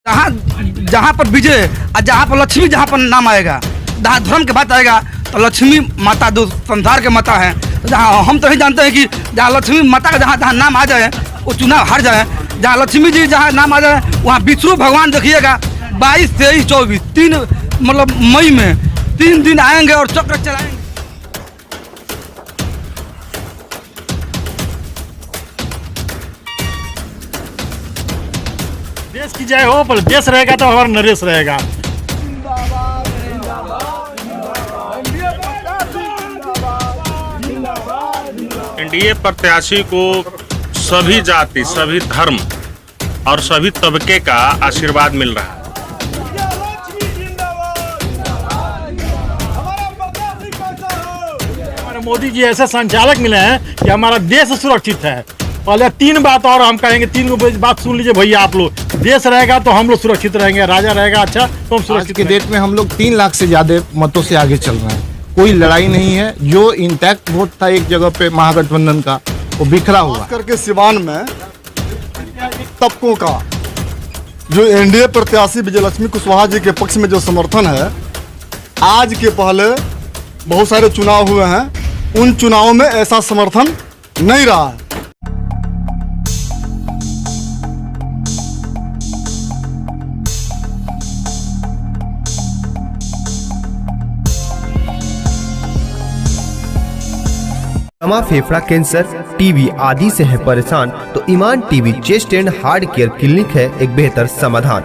जहाँ पर विजय और जहाँ पर लक्ष्मी, जहाँ पर नाम आएगा, जहाँ धर्म की बात आएगा तो लक्ष्मी माता दो संसार के माता हैं। जहाँ हम तो नहीं जानते हैं कि जहाँ लक्ष्मी माता का जहाँ नाम आ जाए वो चुनाव हार जाए। जहाँ लक्ष्मी जी जहाँ नाम आ जाए वहाँ विष्णु भगवान देखिएगा 22, 23, 24 तीन मतलब मई में 3 दिन आएंगे और चक्र चलाएंगे। देश की जय हो, पर देश रहेगा तो हमारा नरेश रहेगा। एनडीए प्रत्याशी को सभी जाति, सभी धर्म और सभी तबके का आशीर्वाद मिल रहा है। हमारे मोदी जी ऐसे संचालक मिले हैं कि हमारा देश सुरक्षित है। पहले 3 बात और हम कहेंगे, 3 बात सुन लीजिए भैया आप लोग। देश रहेगा तो हम लोग सुरक्षित रहेंगे, राजा रहेगा अच्छा तो हम सुरक्षित। आज के डेट में हम लोग 3 लाख से ज्यादा मतों से आगे चल रहे हैं। कोई लड़ाई नहीं है। जो इंटैक्ट वोट था एक जगह पे महागठबंधन का, वो बिखरा हुआ करके सिवान में तबकों का जो एनडीए प्रत्याशी विजयलक्ष्मी कुशवाहा जी के पक्ष में जो समर्थन है, आज के पहले बहुत सारे चुनाव हुए हैं, उन चुनावों में ऐसा समर्थन नहीं रहा है। दमा, फेफड़ा कैंसर, टीबी आदि से है परेशान तो Iman TB chest and heart care clinic है एक बेहतर समाधान।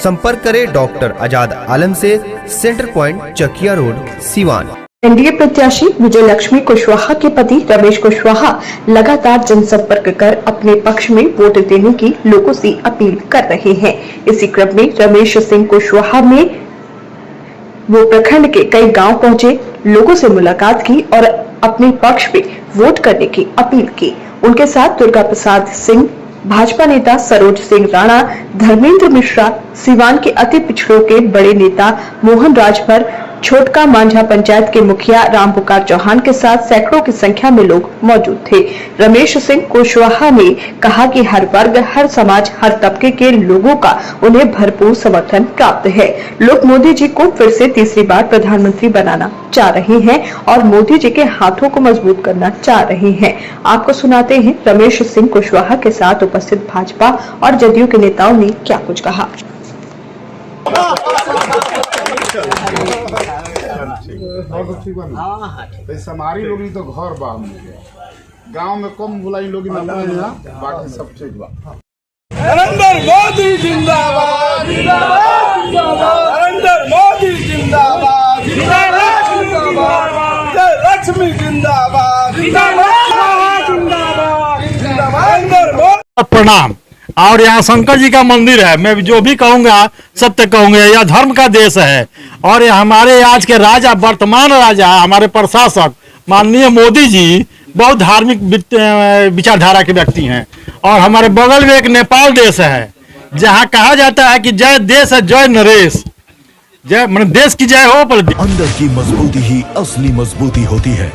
संपर्क करें डॉक्टर आजाद आलम से, centre point, Chakia road, Siwan. NDA प्रत्याशी विजयलक्ष्मी कुशवाहा के पति रमेश कुशवाहा लगातार जनसंपर्क कर अपने पक्ष में वोट देने की लोगों से अपील कर रहे हैं। इसी क्रम में रमेश सिंह कुशवाहा में वो प्रखंड के कई गांव पहुंचे, लोगों से मुलाकात की और अपने पक्ष में वोट करने की अपील की। उनके साथ दुर्गा प्रसाद सिंह, भाजपा नेता सरोज सिंह राणा, धर्मेंद्र मिश्रा, सिवान के अति पिछड़ों के बड़े नेता मोहन राजभर, छोटका मांझा पंचायत के मुखिया रामपुकार चौहान के साथ सैकड़ों की संख्या में लोग मौजूद थे। रमेश सिंह कुशवाहा ने कहा कि हर वर्ग, हर समाज, हर तबके के लोगों का उन्हें भरपूर समर्थन प्राप्त है। लोग मोदी जी को फिर से तीसरी बार प्रधानमंत्री बनाना चाह रहे हैं और मोदी जी के हाथों को मजबूत करना चाह रहे हैं। आपको सुनाते हैं रमेश सिंह कुशवाहा के साथ उपस्थित भाजपा और जदयू के नेताओं ने क्या कुछ कहा। हमारी लोग तो घर बा, गांव में कम बुलाई लोग बाकी सब ठीक बा। नरेंद्र मोदी जिंदाबाद, नरेंद्र मोदी जिंदाबाद, लक्ष्मी जिंदाबाद, प्रणाम। और यहाँ शंकर जी का मंदिर है। मैं जो भी कहूँगा सत्य कहूँगा। यह धर्म का देश है और ये हमारे आज के राजा, वर्तमान राजा, हमारे प्रशासक माननीय मोदी जी बहुत धार्मिक विचारधारा के व्यक्ति हैं। और हमारे बगल में एक नेपाल देश है जहाँ कहा जाता है कि जय देश है, जय नरेश। जय मतलब देश की जय हो, पर अंदर की मजबूती ही असली मजबूती होती है।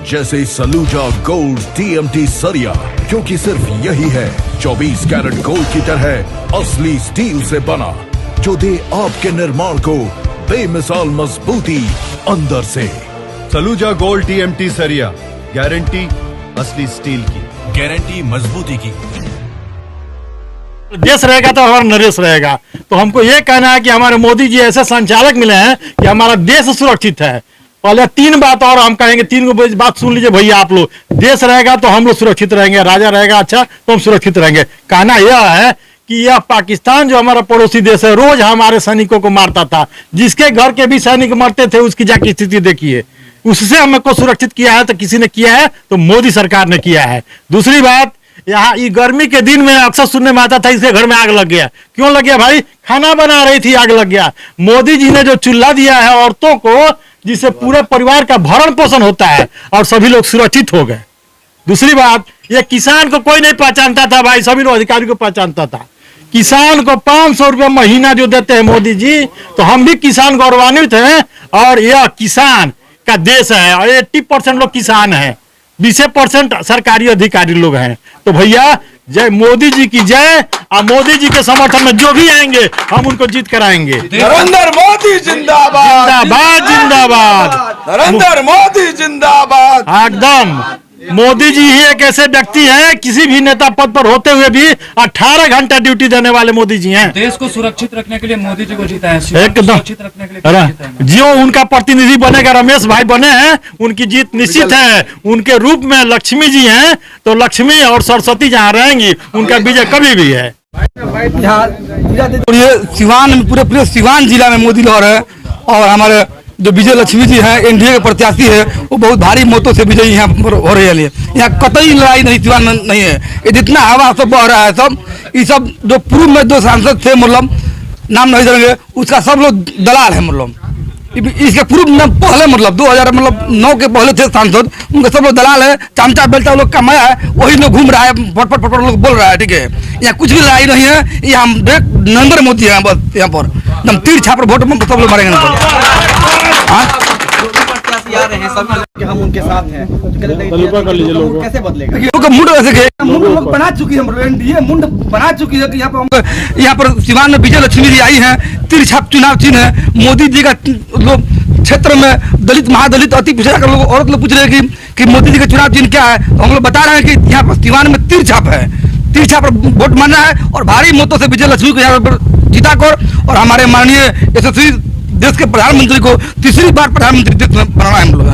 जैसे सलूजा गोल्ड टीएमटी सरिया, क्योंकि सिर्फ यही है 24 कैरेट गोल्ड की तरह असली स्टील से बना, जो दे आपके निर्माण को बेमिसाल मजबूती अंदर से। सलूजा गोल्ड टीएमटी सरिया, गारंटी असली स्टील की, गारंटी मजबूती की। देश रहेगा तो हमारा नरेश रहेगा। तो हमको ये कहना है कि हमारे मोदी जी ऐसे संचालक मिले हैं कि हमारा देश सुरक्षित है। पहले 3 बात और हम कहेंगे, 3 बात सुन लीजिए भैया आप लोग। देश रहेगा तो हम लोग सुरक्षित रहेंगे, राजा रहेगा अच्छा तो हम सुरक्षित रहेंगे। कहना यह है कि यह पाकिस्तान जो हमारा पड़ोसी देश है, रोज हमारे सैनिकों को मारता था। जिसके घर के भी सैनिक मरते थे उसकी जाकी स्थिति देखिए। उससे हमको सुरक्षित किया है तो किसी ने किया है तो मोदी सरकार ने किया है। दूसरी बात, यहाँ गर्मी के दिन में अक्सर सुनने में आता था इसके घर में आग लग गया। क्यों लग गया भाई? खाना बना रही थी, आग लग गया। मोदी जी ने जो चूल्हा दिया है औरतों को, जिससे पूरे परिवार का भरण पोषण होता है और सभी लोग सुरक्षित हो गए। दूसरी बात, ये किसान को कोई नहीं पहचानता था भाई, सभी लोग अधिकारी को पहचानता था। किसान को 500 रुपये महीना जो देते हैं मोदी जी, तो हम भी किसान गौरवान्वित हैं। और यह किसान का देश है और 80% लोग किसान हैं, 20% सरकारी अधिकारी लोग हैं। तो भैया जय मोदी जी की जय। और मोदी जी के समर्थन में जो भी आएंगे हम उनको जीत कराएंगे। नरेंद्र मोदी जिंदाबाद, जिंदाबाद जिंदाबाद, नरेंद्र मोदी जिंदाबाद। एकदम मोदी जी ही एक ऐसे व्यक्ति हैं, किसी भी नेता पद पर होते हुए भी 18 घंटा ड्यूटी देने वाले मोदी जी हैं। देश को सुरक्षित रखने के लिए मोदी जी को जीता है, एकदम सुरक्षित रखने के लिए जीता है। जो उनका प्रतिनिधि बनेगा, रमेश भाई बने हैं, उनकी जीत निश्चित है। उनके रूप में लक्ष्मी जी हैं, तो लक्ष्मी और सरस्वती जहाँ रहेंगी उनका विजय कभी भी है। ये सिवान में पूरे सिवान जिला में मोदी लहर है और हमारे जो विजय लक्ष्मी जी हैं एनडीए के प्रत्याशी है, वो बहुत भारी मतों से विजयी यहाँ पर हो रही है। यहाँ कतई लड़ाई नहीं सिवान में नहीं है। ये जितना हवा सब बह रहा है, सब ये सब जो पूर्व में जो सांसद थे, मतलब नाम नहीं करेंगे, उसका सब लोग दलाल है। मतलब इसके पूर्व में पहले मतलब 2009 के पहले थे सांसद, उनके सब लोग दलाल है। चामचा बेलचा लोग का माया है, वही लोग घूम रहा है, फटफट फटफट लोग बोल रहा है। ठीक है, यहाँ कुछ भी लड़ाई नहीं है। यहाँ नरेंद्र मोदी है, बस यहाँ पर एकदम तीर छाप वोट में सब लोग मारेंगे। हम उनके साथ हैं, कैसे बदलेगा? मुंड ऐसे मुंड लोग बना चुकी है, एनडीए मुंड बना चुकी है कि यहाँ पर सिवान में विजय लक्ष्मी जी आई हैं। तीर छाप चुनाव चिन्ह है। मोदी जी का लोग क्षेत्र में दलित महादलित अति पिछड़ा कर लोग औरत लोग पूछ रहे हैं कि मोदी जी का चुनाव चिन्ह क्या है, तो हम लोग बता रहे हैं कि यहाँ पर सिवान में तीर छाप है। तीर छाप पर वोट मानना है और भारी मतों से विजय लक्ष्मी को यहाँ पर जीता कर और हमारे माननीय यशस्वी देश के प्रधानमंत्री को तीसरी बार प्रधानमंत्री देश में बनाना है। हम लोग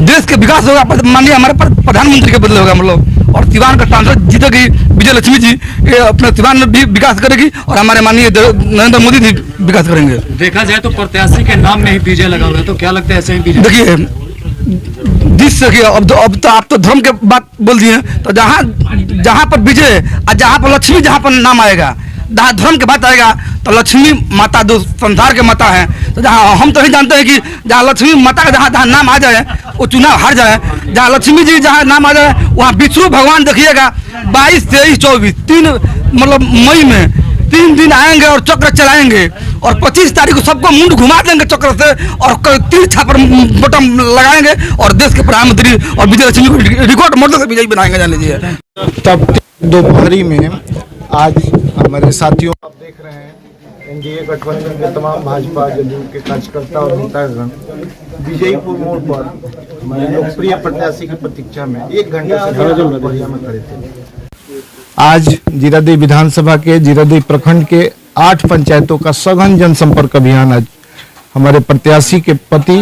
देश के विकास होगा, माननीय हमारे प्रधानमंत्री के बदले होगा। मतलब और सिवान का सांसद जीतेगी विजय लक्ष्मी जी, ये अपने सिवान में भी विकास करेगी और हमारे माननीय नरेंद्र मोदी जी विकास करेंगे। देखा जाए तो प्रत्याशी के नाम में ही विजय लगा हुआ है, तो क्या लगता है ऐसे ही विजय? देखिए अब तो आप तो धर्म के बात बोल दिए, तो जहाँ पर विजय और जहाँ पर लक्ष्मी, जहाँ पर नाम आएगा, जहाँ धर्म के बात आएगा, तो लक्ष्मी माता दो संसार के माता है। तो जहाँ हम तो नहीं जानते हैं कि जहाँ लक्ष्मी माता का जहाँ नाम आ जाए वो चुनाव हार जाए। जहाँ लक्ष्मी जी जहाँ नाम आ जाए वहाँ विष्णु भगवान देखिएगा 22, 23, 24 3 मतलब मई में 3 दिन आएंगे और चक्र चलाएंगे और 25 तारीख को सबको मुंड घुमा देंगे चक्र से और तीर छाप बटन लगाएंगे और देश के प्रधानमंत्री और विजय लक्ष्मी को रिकॉर्ड मॉडल से विजयी बनाएंगे। जान लीजिए। तब दोपहरी में आज हमारे साथियों, आप देख रहे हैं एनडीए गठबंधन के तमाम भाजपा जदयू के कार्यकर्ता और नेतागण विजयपुर मोड़ पर हमारे लोकप्रिय प्रत्याशी की प्रतीक्षा में 1 घंटे से बढ़िया में खड़े थे। आज जीरादेई विधानसभा के जीरादेई प्रखंड के 8 पंचायतों का सघन जनसंपर्क अभियान आज हमारे प्रत्याशी के पति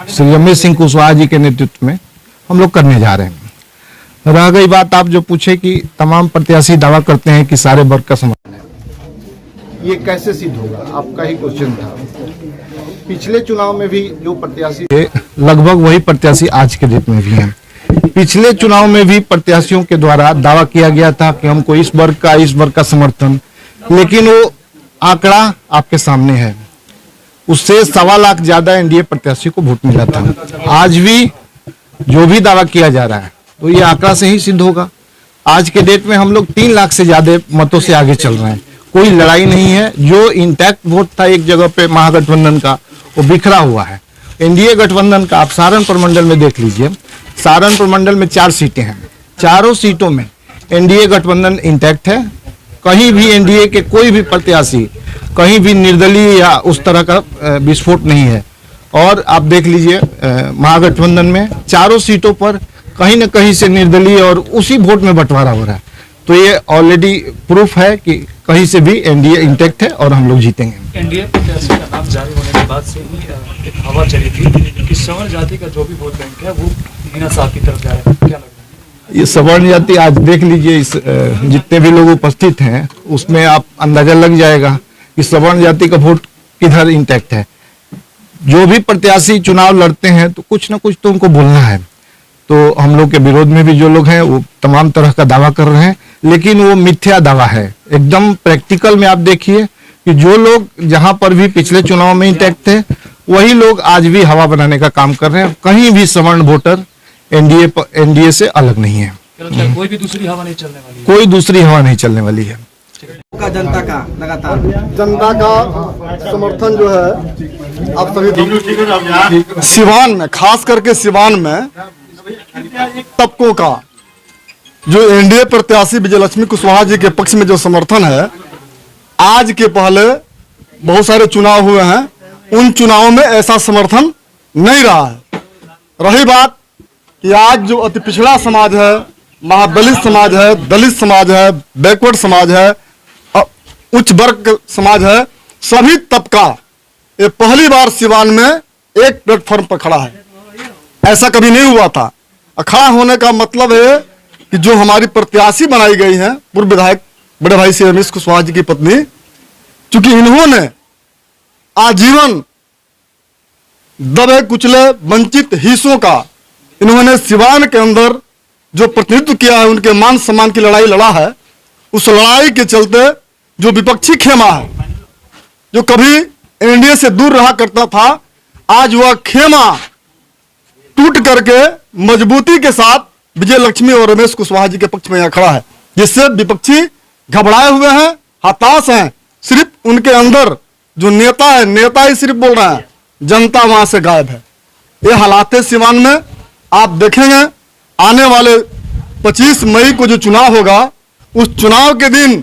श्री रमेश सिंह कुशवाहा जी के नेतृत्व में हम लोग करने जा रहे हैं। रह गई बात, आप जो पूछे कि तमाम प्रत्याशी दावा करते हैं कि सारे वर्ग का समर्थन है, ये कैसे सिद्ध होगा, आपका ही क्वेश्चन था। पिछले चुनाव में भी जो प्रत्याशी थे लगभग वही प्रत्याशी आज के डेट में भी हैं। पिछले चुनाव में भी प्रत्याशियों के द्वारा दावा किया गया था कि हमको इस वर्ग का समर्थन, लेकिन वो आंकड़ा आपके सामने है, उससे 1.25 लाख ज्यादा एनडीए प्रत्याशी को वोट मिला था। आज भी जो भी दावा किया जा रहा है तो ये आंकड़ा से ही सिद्ध होगा। आज के डेट में हम लोग 3 लाख से ज्यादा मतों से आगे चल रहे हैं। कोई लड़ाई नहीं है। जो इंटैक्ट वोट था एक जगह पे महागठबंधन का, वो बिखरा हुआ है। एनडीए गठबंधन का आप सहारनपुर मंडल में देख लीजिए। सहारनपुर मंडल में 4 सीटें हैं, चारों सीटों में एनडीए गठबंधन इंटैक्ट है। कहीं भी एनडीए के कोई भी प्रत्याशी कहीं भी निर्दलीय या उस तरह का विस्फोट नहीं है। और आप देख लीजिए महागठबंधन में चारों सीटों पर कहीं न कहीं से निर्दलीय और उसी वोट में बंटवारा हो रहा है। तो ये ऑलरेडी प्रूफ है कि कहीं से भी एनडीए इंटैक्ट है और हम लोग जीतेंगे। एनडीए प्रत्याशी का नाम जारी होने के बाद से ही एक हवा चली थी कि सवर्ण जाति का जो भी वोट बैंक है वो हीना साहब की तरफ जा रहा है, क्या लगता है? ये सवर्ण जाति आज देख लीजिए, इस जितने भी लोग उपस्थित हैं उसमें आप अंदाजा लग जाएगा कि सवर्ण जाति का वोट किधर इंटैक्ट है। जो भी प्रत्याशी चुनाव लड़ते हैं तो कुछ ना कुछ तो उनको बोलना है। तो हम लोग के विरोध में भी जो लोग हैं वो तमाम तरह का दावा कर रहे हैं, लेकिन वो मिथ्या दावा है। एकदम प्रैक्टिकल में आप देखिए कि जो लोग जहां पर भी पिछले चुनाव में इंटैक्ट थे वही लोग आज भी हवा बनाने का काम कर रहे हैं। कहीं भी सवर्ण वोटर एनडीए से अलग नहीं है। कोई भी दूसरी हवा नहीं चलने वाली है। कोई दूसरी हवा नहीं चलने वाली है। जनता का लगातार जनता का समर्थन जो है आप सभी सिवान में, खास करके सिवान में तबकों का जो एनडीए प्रत्याशी विजयलक्ष्मी कुशवाहा जी के पक्ष में जो समर्थन है, आज के पहले बहुत सारे चुनाव हुए हैं, उन चुनावों में ऐसा समर्थन नहीं रहा है। रही बात कि आज जो अति पिछड़ा समाज है, महादलित समाज है, दलित समाज है, बैकवर्ड समाज है, उच्च वर्ग समाज है, सभी तबका ये पहली बार सिवान में एक प्लेटफॉर्म पर खड़ा है। ऐसा कभी नहीं हुआ था। खड़ा होने का मतलब है कि जो हमारी प्रत्याशी बनाई गई है, पूर्व विधायक बड़े भाई श्री रमेश कुशवाहा जी की पत्नी, चूंकि इन्होंने आजीवन दबे कुचले वंचित हिस्सों का इन्होंने सिवान के अंदर जो प्रतिनिधित्व किया है, उनके मान सम्मान की लड़ाई लड़ा है। उस लड़ाई के चलते जो विपक्षी खेमा है, जो कभी एनडीए से दूर रहा करता था, आज वह खेमा टूट करके मजबूती के साथ विजयलक्ष्मी और रमेश कुशवाहा जी के पक्ष में यहां खड़ा है, जिससे विपक्षी घबराए हुए हैं, हताश हैं। सिर्फ उनके अंदर जो नेता है, नेता ही सिर्फ बोल रहा है, जनता वहां से गायब है। ये हालात है सिवान में। आप देखेंगे आने वाले 25 मई को जो चुनाव होगा, उस चुनाव के दिन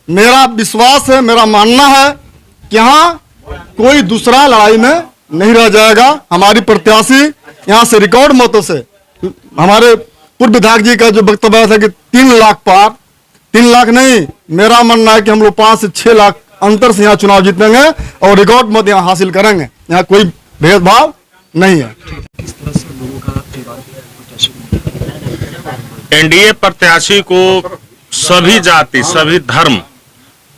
मेरा विश्वास है, मेरा मानना है कि यहाँ कोई दूसरा लड़ाई में नहीं रह जाएगा। हमारी प्रत्याशी यहाँ से रिकॉर्ड मतों से, हमारे पूर्व विधायक जी का जो वक्तव्य था कि 3 लाख पार, 3 लाख नहीं, मेरा मानना है कि हम लोग 5 से 6 लाख अंतर से यहाँ चुनाव जीतेंगे और रिकॉर्ड मत यहाँ हासिल करेंगे। यहाँ कोई भेदभाव नहीं है। एनडीए प्रत्याशी को सभी जाति, सभी धर्म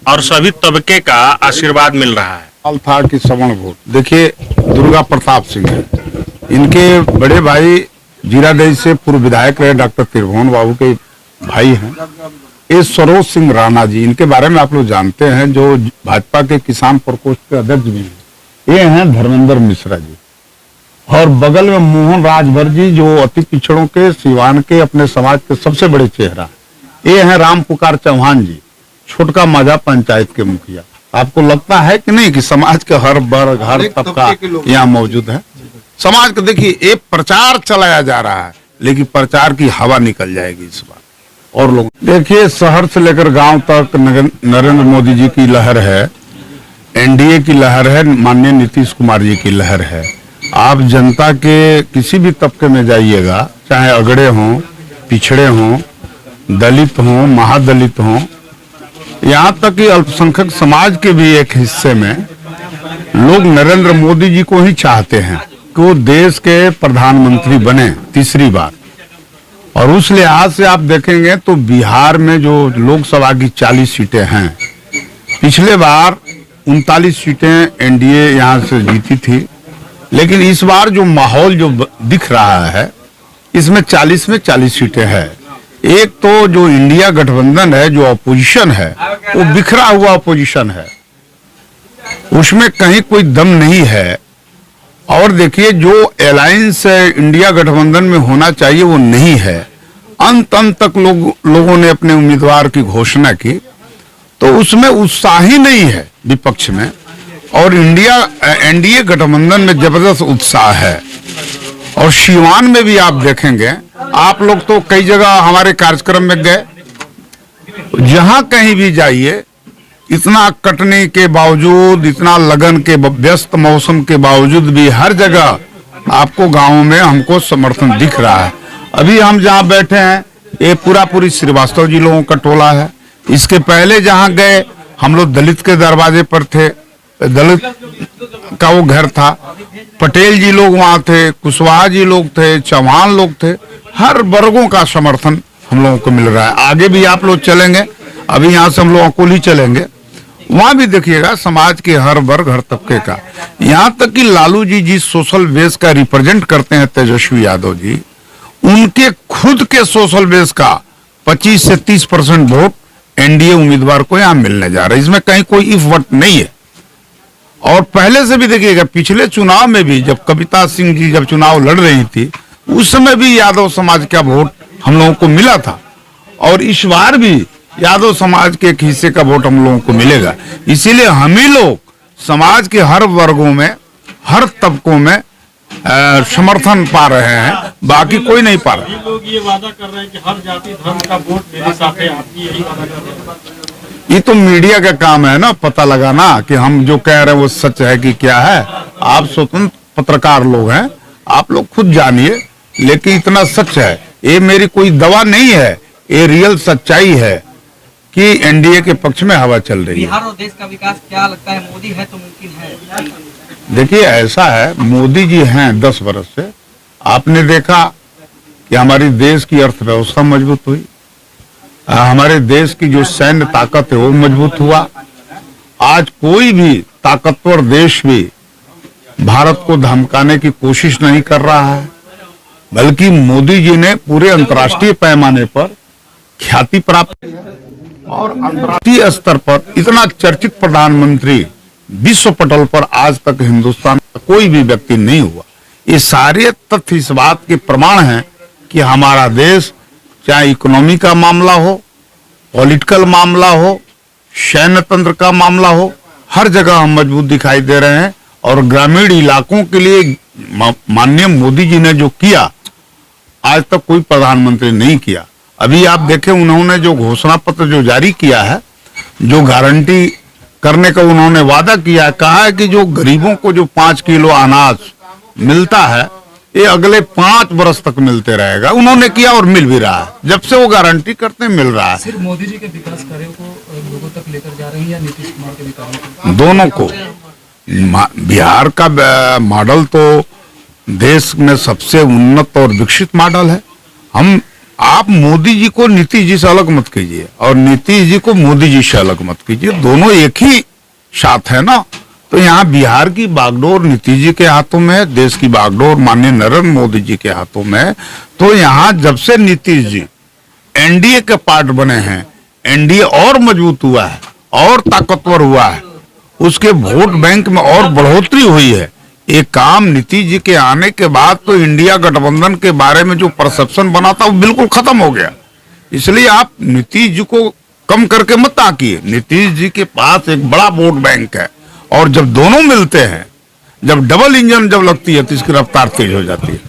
और सभी तबके का आशीर्वाद मिल रहा है। था कि श्रवण वोट देखिए, दुर्गा प्रताप सिंह है, इनके बड़े भाई जीरादेई से पूर्व विधायक रहे डॉक्टर त्रिभुवन बाबू के भाई हैं। ये सरोज सिंह राणा जी, इनके बारे में आप लोग जानते हैं, जो भाजपा के किसान प्रकोष्ठ के अध्यक्ष भी हैं। ये हैं धर्मेंद्र मिश्रा जी, और बगल में मोहन राजभर जी, जो अति पिछड़ों के सिवान के अपने समाज के सबसे बड़े चेहरा। ये हैं राम पुकार चौहान जी, छोटका माझा पंचायत के मुखिया। आपको लगता है कि नहीं कि समाज के हर वर्ग, हर तबका यहाँ मौजूद है। समाज का देखिए, एक प्रचार चलाया जा रहा है, लेकिन प्रचार की हवा निकल जाएगी इस बार। और लोग देखिए, शहर से लेकर गांव तक नरेंद्र मोदी जी की लहर है, एनडीए की लहर है, माननीय नीतीश कुमार जी की लहर है। आप जनता के किसी भी तबके में जाइएगा, चाहे अगड़े हों, पिछड़े हों, दलित हों, महादलित हों, यहाँ तक कि अल्पसंख्यक समाज के भी एक हिस्से में लोग नरेंद्र मोदी जी को ही चाहते हैं कि वो देश के प्रधानमंत्री बने तीसरी बार। और उस लिहाज से आप देखेंगे तो बिहार में जो लोकसभा की 40 सीटें हैं, पिछले बार 39 सीटें एनडीए यहाँ से जीती थी, लेकिन इस बार जो माहौल जो दिख रहा है, इसमें 40 में 40 सीटें हैं। एक तो जो इंडिया गठबंधन है, जो अपोजिशन है, वो बिखरा हुआ अपोजिशन है, उसमें कहीं कोई दम नहीं है। और देखिए, जो अलायंस इंडिया गठबंधन में होना चाहिए वो नहीं है। अंत तक लोगों ने अपने उम्मीदवार की घोषणा की, तो उसमें उत्साह ही नहीं है विपक्ष में। और एनडीए गठबंधन में जबरदस्त उत्साह है। और सिवान में भी आप देखेंगे, आप लोग तो कई जगह हमारे कार्यक्रम में गए, जहां कहीं भी जाइए, इतना कटने के बावजूद, इतना लगन के व्यस्त मौसम के बावजूद भी हर जगह आपको गांवों में हमको समर्थन दिख रहा है। अभी हम जहां बैठे हैं, ये पूरी श्रीवास्तव जी लोगों का टोला है। इसके पहले जहां गए, हम लोग दलित के दरवाजे पर थे, दलित का वो घर था, पटेल जी लोग वहां थे, कुशवाहा जी लोग थे, चौहान लोग थे। हर वर्गों का समर्थन हम लोगों को मिल रहा है। आगे भी आप लोग चलेंगे, अभी यहाँ से हम लोग अकोली चलेंगे, वहां भी देखिएगा समाज के हर वर्ग, हर तबके का। यहाँ तक कि लालू जी जिस सोशल बेस का रिप्रेजेंट करते हैं, तेजस्वी यादव जी, उनके खुद के सोशल बेस का 25 से 30% वोट एनडीए उम्मीदवार को यहाँ मिलने जा रहा है। इसमें कहीं कोई इफ वट नहीं है। और पहले से भी देखिएगा, पिछले चुनाव में भी जब कविता सिंह जी जब चुनाव लड़ रही थी, उस समय भी यादव समाज का वोट हम लोगों को मिला था। और इस बार भी यादव समाज के एक हिस्से का वोट हम लोगों को मिलेगा। इसीलिए हम ही लोग समाज के हर वर्गों में, हर तबकों में समर्थन पा रहे हैं, बाकी कोई नहीं पा रहा। लोग ये वादा कर रहे हैं कि हर जाति धर्म का वोट मेरे साथ है, आपकी यही वादा कर रहे हैं। ये तो मीडिया का काम है ना, पता लगाना कि हम जो कह रहे हैं वो सच है कि क्या है। आप स्वतंत्र पत्रकार लोग हैं, आप लोग खुद जानिए, लेकिन इतना सच है, ये मेरी कोई दवा नहीं है, ये रियल सच्चाई है कि एनडीए के पक्ष में हवा चल रही है। बिहार और देश का विकास क्या लगता है मोदी है तो मुमकिन है? देखिए ऐसा है, मोदी जी हैं 10 वर्ष से, आपने देखा कि हमारी देश की अर्थव्यवस्था मजबूत हुई, हमारे देश की जो सैन्य ताकत है वो मजबूत हुआ। आज कोई भी ताकतवर देश भी भारत को धमकाने की कोशिश नहीं कर रहा है, बल्कि मोदी जी ने पूरे अंतर्राष्ट्रीय पैमाने पर ख्याति प्राप्त की है और अंतर्राष्ट्रीय स्तर पर इतना चर्चित प्रधानमंत्री विश्व पटल पर आज तक हिंदुस्तान का कोई भी व्यक्ति नहीं हुआ। ये सारे तथ्य इस बात के प्रमाण हैं कि हमारा देश, चाहे इकोनॉमी का मामला हो, पॉलिटिकल मामला हो, सैन्य तंत्र का मामला हो, हर जगह हम मजबूत दिखाई दे रहे हैं। और ग्रामीण इलाकों के लिए माननीय मोदी जी ने जो किया, आज तक कोई प्रधानमंत्री नहीं किया। अभी आप देखें, उन्होंने जो घोषणा पत्र जो जारी किया है, जो गारंटी करने का उन्होंने वादा किया है, कहा है कि जो गरीबों को जो 5 किलो अनाज मिलता है, ये अगले 5 वर्ष तक मिलते रहेगा। उन्होंने किया और मिल भी रहा है, जब से वो गारंटी करते मिल रहा है। सिर्फ मोदी जी के विकास कार्यों को लोगों तक लेकर जा रहे हैं या नीतीश कुमार के विकास? दोनों को। बिहार का मॉडल तो देश में सबसे उन्नत और विकसित मॉडल है। आप मोदी जी को नीतीश जी से अलग मत कीजिए और नीतीश जी को मोदी जी से अलग मत कीजिए, दोनों एक ही साथ है ना। तो यहाँ बिहार की बागडोर नीतीश जी के हाथों में है, देश की बागडोर माननीय नरेंद्र मोदी जी के हाथों में है। तो यहाँ जब से नीतीश जी एनडीए के पार्ट बने हैं, एनडीए और मजबूत हुआ है और ताकतवर हुआ है, उसके वोट बैंक में और बढ़ोतरी हुई है। एक काम नीतीश जी के आने के बाद तो इंडिया गठबंधन के बारे में जो परसेप्शन बना था वो बिल्कुल खत्म हो गया। इसलिए आप नीतीश जी को कम करके मत आकिए। नीतीश जी के पास एक बड़ा वोट बैंक है और जब दोनों मिलते हैं, जब डबल इंजन जब लगती है तो इसकी रफ्तार तेज हो जाती है।